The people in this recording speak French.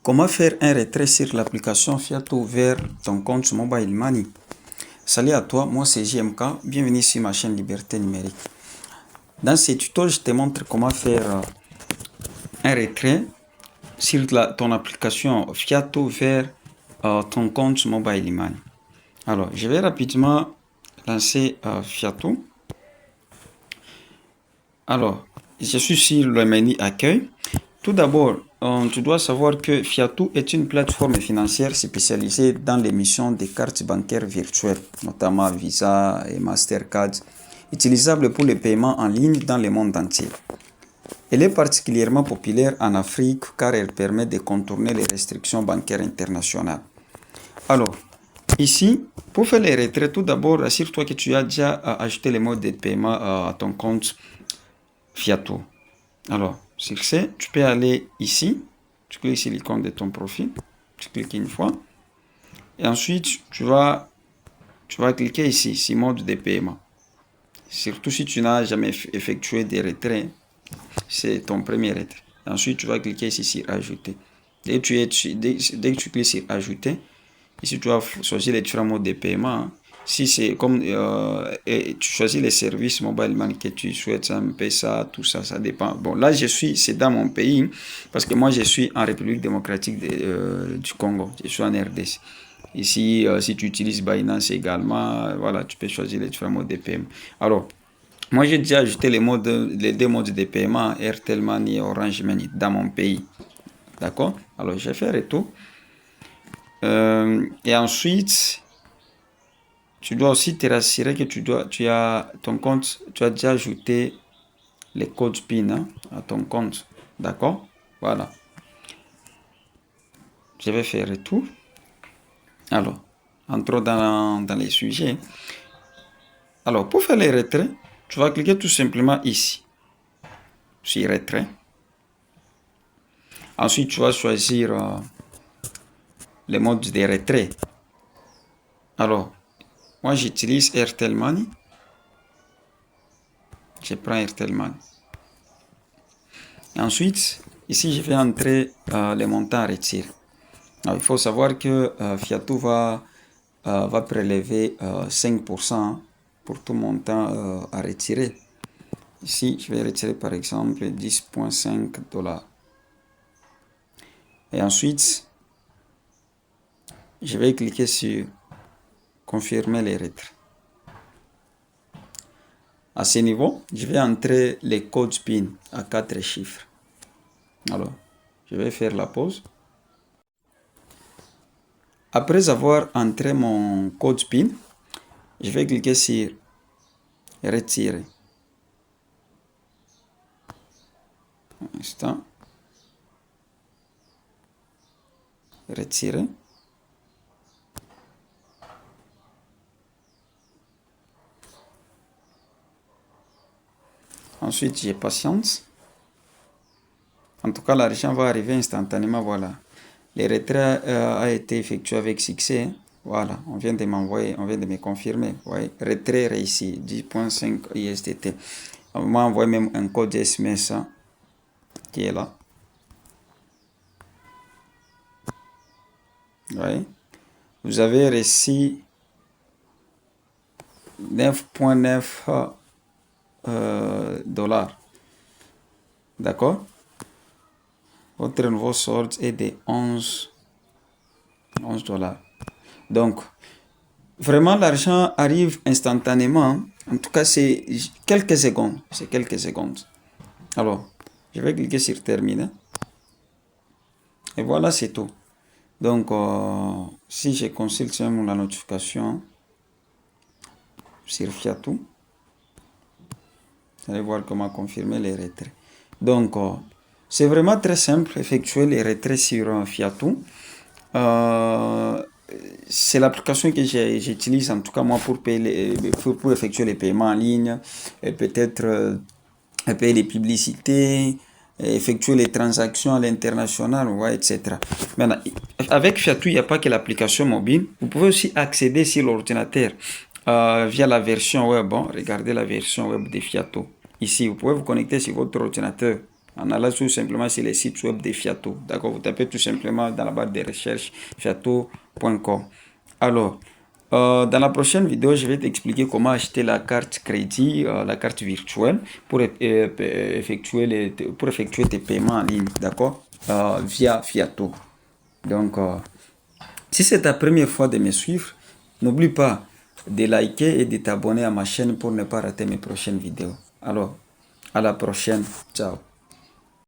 Comment faire un retrait sur l'application Fiato vers ton compte Mobile Money? Salut à toi, moi c'est JMK, bienvenue sur ma chaîne Liberté Numérique. Dans ce tuto, je te montre comment faire un retrait sur ton application Fiato vers ton compte Mobile Money. Alors, je vais rapidement lancer Fiato. Alors, je suis sur le menu Accueil. Tout d'abord, tu dois savoir que Fiato est une plateforme financière spécialisée dans l'émission des cartes bancaires virtuelles, notamment Visa et Mastercard, utilisables pour les paiements en ligne dans le monde entier. Elle est particulièrement populaire en Afrique car elle permet de contourner les restrictions bancaires internationales. Alors, ici, pour faire les retraits, tout d'abord, assure-toi que tu as déjà ajouté les modes de paiement à ton compte Fiato. Alors, sur ce, tu peux aller ici, tu cliques sur l'icône de ton profil, tu cliques une fois, et ensuite tu vas cliquer ici, sur mode de paiement. Surtout si tu n'as jamais effectué des retraits, c'est ton premier retrait. Ensuite, tu vas cliquer ici sur ajouter. Dès que tu cliques sur ajouter, ici tu vas choisir les différents modes de paiement. Si c'est comme tu choisis les services mobile money que tu souhaites, M-Pesa, tout ça, ça dépend. Bon, là, c'est dans mon pays, parce que moi, je suis en République démocratique du Congo. Je suis en RDC. Ici, si tu utilises Binance également, voilà, tu peux choisir les différents modes de paiement. Alors, moi, j'ai déjà ajouté les deux modes de paiement, Airtel Money et Orange Money, dans mon pays. D'accord? Alors, j'ai fait retour. Et ensuite, tu dois aussi te rassurer que tu as déjà ajouté les codes PIN à ton compte. D'accord? Voilà. Je vais faire retour. Alors, entrons dans les sujets. Alors, pour faire les retraits, tu vas cliquer tout simplement ici, sur retrait. Ensuite, tu vas choisir les modes de retrait. Alors, moi, j'utilise Airtel Money. Je prends Airtel Money. Et ensuite, ici, je vais entrer les montants à retirer. Alors, il faut savoir que Fiato va prélever 5% pour tout montant à retirer. Ici, je vais retirer par exemple 10,5 $. Et ensuite, je vais cliquer sur confirmer les retraits. À ce niveau, je vais entrer les codes PIN à 4 chiffres. Alors, je vais faire la pause. Après avoir entré mon code PIN, je vais cliquer sur retirer. Un instant. Retirer. Ensuite, j'ai patience. En tout cas, l'argent va arriver instantanément. Voilà. Le retrait a été effectué avec succès. Voilà, on vient de m'envoyer, on vient de me confirmer. Ouais. Retrait réussi, 10,5 ISDT. On m'a envoyé même un code SMS qui est là. Ouais. Vous avez reçu 9,9 $. D'accord? Votre nouveau solde est de 11 $. Donc, vraiment, l'argent arrive instantanément. En tout cas, c'est quelques secondes. C'est quelques secondes. Alors, je vais cliquer sur terminer. Et voilà, c'est tout. Donc, si je consulte même la notification sur Fiato, vous allez voir comment confirmer les retraits. Donc, c'est vraiment très simple, effectuer les retraits sur Fiato. C'est l'application que j'utilise en tout cas moi pour effectuer les paiements en ligne, et peut-être payer les publicités, effectuer les transactions à l'international, ouais, etc. Maintenant, avec Fiato, il n'y a pas que l'application mobile. Vous pouvez aussi accéder sur l'ordinateur via la version web. Regardez la version web de Fiato. Ici, vous pouvez vous connecter sur votre ordinateur en allant tout simplement sur les sites web de Fiato. D'accord, vous tapez tout simplement dans la barre de recherche fiato.com. Alors, dans la prochaine vidéo, je vais t'expliquer comment acheter la carte crédit, la carte virtuelle pour effectuer tes paiements en ligne, d'accord, via Fiato. Donc, si c'est ta première fois de me suivre, n'oublie pas de liker et de t'abonner à ma chaîne pour ne pas rater mes prochaines vidéos. Alors, à la prochaine. Ciao.